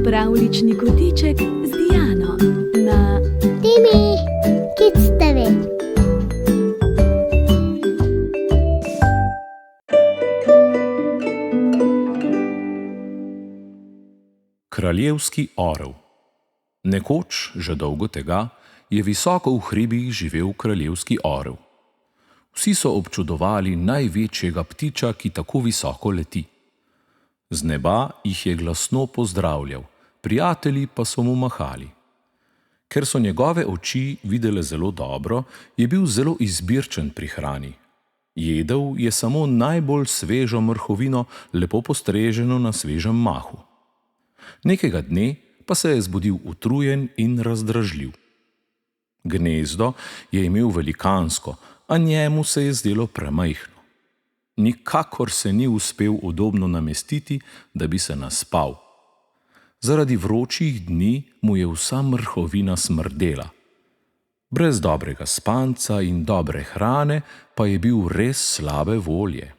Pravljični kotiček z Diano na Timi Kids TV. Kraljevski orel. Nekoč, že dolgo tega, je visoko v hribih živel kraljevski orel. Vsi so občudovali največjega ptiča, ki tako visoko leti. Z neba jih je glasno pozdravljal, prijatelji pa so mu mahali. Ker so njegove oči videle zelo dobro, je bil zelo izbirčen pri hrani. Jedel je samo najbolj svežo mrhovino, lepo postreženo na svežem mahu. Nekega dne pa se je zbudil utrujen in razdražljiv. Gnezdo je imel velikansko, a njemu se je zdelo premajhno. Nikakor se ni uspel udobno namestiti, da bi se naspal. Zaradi vročih dni mu je vsa mrhovina smrdela. Brez dobrega spanca in dobre hrane pa je bil res slabe volje.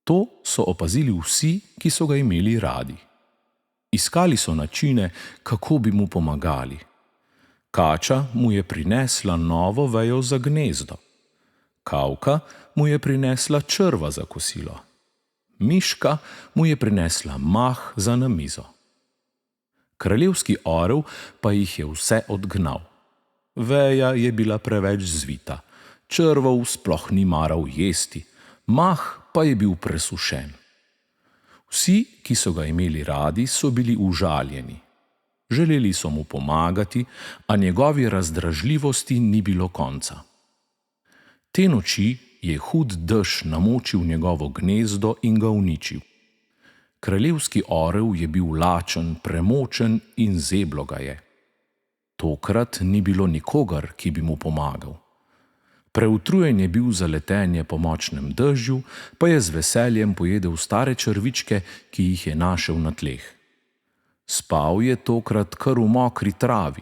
To so opazili vsi, ki so ga imeli radi. Iskali so načine, kako bi mu pomagali. Kača mu je prinesla novo vejo za gnezdo. Kavka mu je prinesla črva za kosilo. Miška mu je prinesla mah za na mizo. Kraljevski orel pa jih je vse odgnal. Veja je bila preveč zvita, črvov sploh ni maral jesti, mah pa je bil presušen. Vsi, ki so ga imeli radi, so bili užaljeni. Želeli so mu pomagati, a njegovi razdražljivosti ni bilo konca. Te noči je hud dež namočil njegovo gnezdo in ga uničil. Kraljevski orel je bil lačen, premočen in zeblo ga je. Tokrat ni bilo nikogar, ki bi mu pomagal. Preutrujen je bil za letenje po močnem dežju, pa je z veseljem pojedel stare črvičke, ki jih je našel na tleh. Spal je tokrat kar v mokri travi.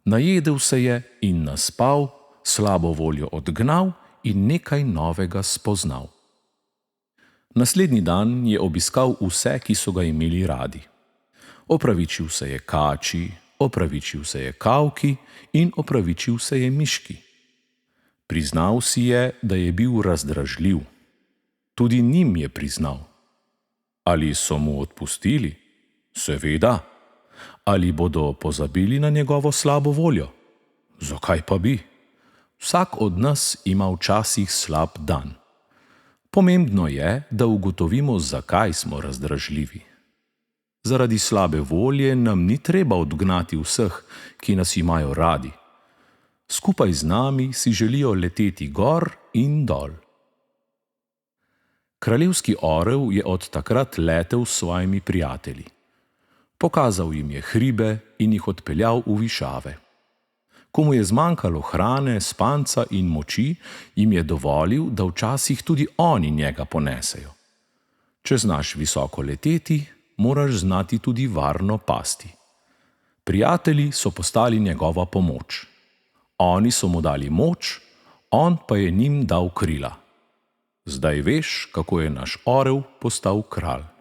Najedel se je in naspal, slabo voljo odgnal in nekaj novega spoznal. Naslednji dan je obiskal vse, ki so ga imeli radi. Opravičil se je kači, opravičil se je kavki in opravičil se je miški. Priznal si je, da je bil razdražljiv. Tudi njim je priznal. Ali so mu odpustili? Seveda. Ali bodo pozabili na njegovo slabo voljo? Zakaj pa bi? Vsak od nas ima včasih slab dan. Pomembno je, da ugotovimo, zakaj smo razdražljivi. Zaradi slabe volje nam ni treba odgnati vseh, ki nas imajo radi. Skupaj z nami si želijo leteti gor in dol. Kraljevski orel je od takrat letel s svojimi prijatelji. Pokazal jim je hribe in jih odpeljal v višave. Ko mu je zmanjkalo hrane, spanca in moči, jim je dovolil, da včasih tudi oni njega ponesejo. Če znaš visoko leteti, moraš znati tudi varno pasti. Prijatelji so postali njegova pomoč. Oni so mu dali moč, on pa je njim dal krila. Zdaj veš, kako je naš orel postal kralj.